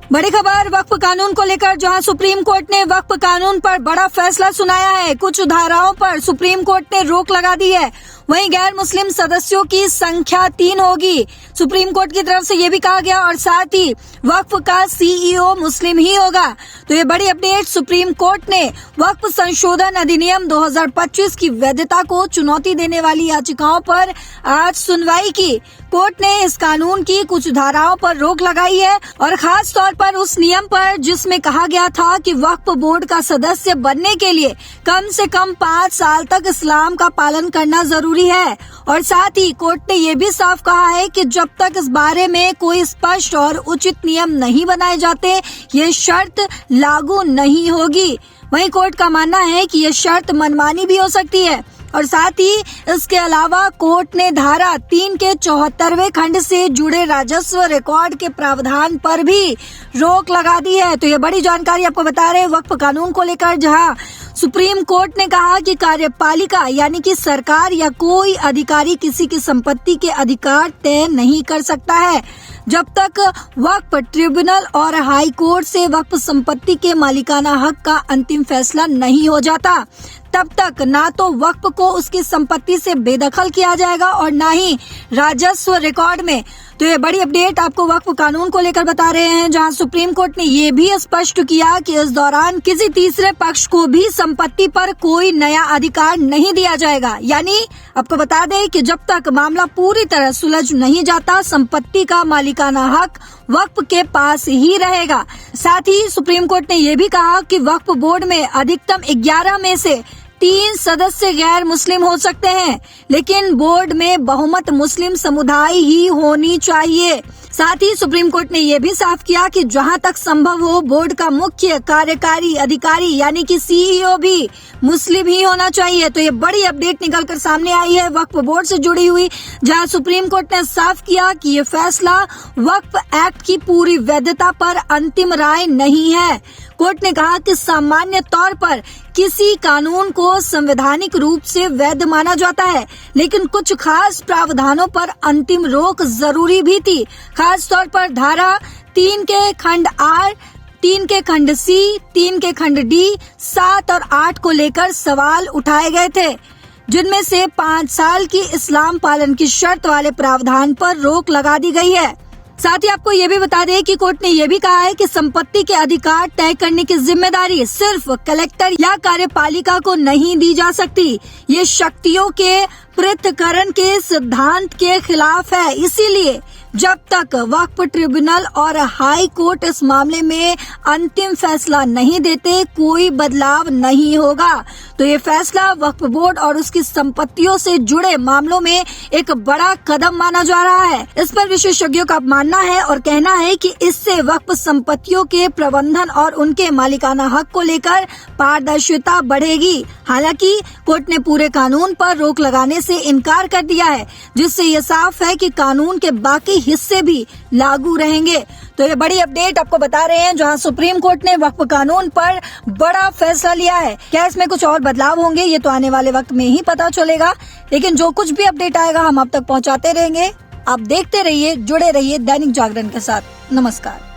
बड़ी खबर वक्फ कानून को लेकर, जहां सुप्रीम कोर्ट ने वक्फ कानून पर बड़ा फैसला सुनाया है। कुछ धाराओं पर सुप्रीम कोर्ट ने रोक लगा दी है। वहीं गैर मुस्लिम सदस्यों की संख्या 3 होगी, सुप्रीम कोर्ट की तरफ से ये भी कहा गया। और साथ ही वक्फ का सीईओ मुस्लिम ही होगा। तो ये बड़ी अपडेट, सुप्रीम कोर्ट ने वक्फ संशोधन अधिनियम 2025 की वैधता को चुनौती देने वाली याचिकाओं पर आज सुनवाई की। कोर्ट ने इस कानून की कुछ धाराओं पर रोक लगाई है और खास तौर पर उस नियम पर जिसमें कहा गया था कि वक्फ बोर्ड का सदस्य बनने के लिए कम से कम 5 साल तक इस्लाम का पालन करना जरूरी है। और साथ ही कोर्ट ने ये भी साफ कहा है कि जब तक इस बारे में कोई स्पष्ट और उचित नियम नहीं बनाए जाते, ये शर्त लागू नहीं होगी। वहीं कोर्ट का मानना है कि ये शर्त मनमानी भी हो सकती है। और साथ ही इसके अलावा कोर्ट ने धारा 3 के 74वें खंड से जुड़े राजस्व रिकॉर्ड के प्रावधान पर भी रोक लगा दी है। तो ये बड़ी जानकारी आपको बता रहे हैं वक्फ कानून को लेकर, जहां सुप्रीम कोर्ट ने कहा कि कार्यपालिका यानी कि सरकार या कोई अधिकारी किसी की संपत्ति के अधिकार तय नहीं कर सकता है जब तक वक्फ ट्रिब्यूनल और हाई कोर्ट से वक्फ संपत्ति के मालिकाना हक का अंतिम फैसला नहीं हो जाता। तब तक ना तो वक्फ को उसकी संपत्ति से बेदखल किया जाएगा और ना ही राजस्व रिकॉर्ड में। तो ये बड़ी अपडेट आपको वक्फ कानून को लेकर बता रहे हैं, जहां सुप्रीम कोर्ट ने ये भी स्पष्ट किया कि इस दौरान किसी तीसरे पक्ष को भी संपत्ति पर कोई नया अधिकार नहीं दिया जाएगा। यानी आपको बता दें कि जब तक मामला पूरी तरह सुलझ नहीं जाता, संपत्ति का मालिकाना हक वक्फ के पास ही रहेगा। साथ ही सुप्रीम कोर्ट ने ये भी कहा कि वक्फ बोर्ड में अधिकतम 11 में से 3 सदस्य गैर मुस्लिम हो सकते हैं, लेकिन बोर्ड में बहुमत मुस्लिम समुदाय ही होनी चाहिए। साथ ही सुप्रीम कोर्ट ने यह भी साफ किया कि जहां तक संभव हो बोर्ड का मुख्य कार्यकारी अधिकारी यानी कि सीईओ भी मुस्लिम ही होना चाहिए। तो ये बड़ी अपडेट निकलकर सामने आई है वक्फ बोर्ड से जुड़ी हुई, जहां सुप्रीम कोर्ट ने साफ किया कि ये फैसला वक्फ एक्ट की पूरी वैधता पर अंतिम राय नहीं है। कोर्ट ने कहा कि सामान्य तौर पर किसी कानून को संवैधानिक रूप से वैध माना जाता है, लेकिन कुछ खास प्रावधानों पर अंतिम रोक जरूरी भी थी। खास तौर पर धारा 3 के खंड R, 3 के खंड C, 3 के खंड D, 7 और 8 को लेकर सवाल उठाए गए थे, जिनमें से 5 साल की इस्लाम पालन की शर्त वाले प्रावधान पर रोक लगा दी गई है। साथ ही आपको ये भी बता दें कि कोर्ट ने ये भी कहा है कि संपत्ति के अधिकार तय करने की जिम्मेदारी सिर्फ कलेक्टर या कार्यपालिका को नहीं दी जा सकती। ये शक्तियों के पृथक्करण के सिद्धांत के खिलाफ है। इसीलिए जब तक वक्फ ट्रिब्यूनल और हाई कोर्ट इस मामले में अंतिम फैसला नहीं देते, कोई बदलाव नहीं होगा। तो ये फैसला वक्फ बोर्ड और उसकी संपत्तियों से जुड़े मामलों में एक बड़ा कदम माना जा रहा है। इस पर विशेषज्ञों का मानना है और कहना है कि इससे वक्फ संपत्तियों के प्रबंधन और उनके मालिकाना हक को लेकर पारदर्शिता बढ़ेगी। हालांकि कोर्ट ने पूरे कानून पर रोक लगाने से इनकार कर दिया है, जिससे ये साफ है कि कानून के बाकी हिस्से भी लागू रहेंगे। तो ये बड़ी अपडेट आपको बता रहे हैं, जहां सुप्रीम कोर्ट ने वक्फ कानून पर बड़ा फैसला लिया है। क्या इसमें कुछ और बदलाव होंगे, ये तो आने वाले वक्त में ही पता चलेगा, लेकिन जो कुछ भी अपडेट आएगा हम आप तक पहुंचाते रहेंगे। आप देखते रहिए, जुड़े रहिए दैनिक जागरण के साथ। नमस्कार।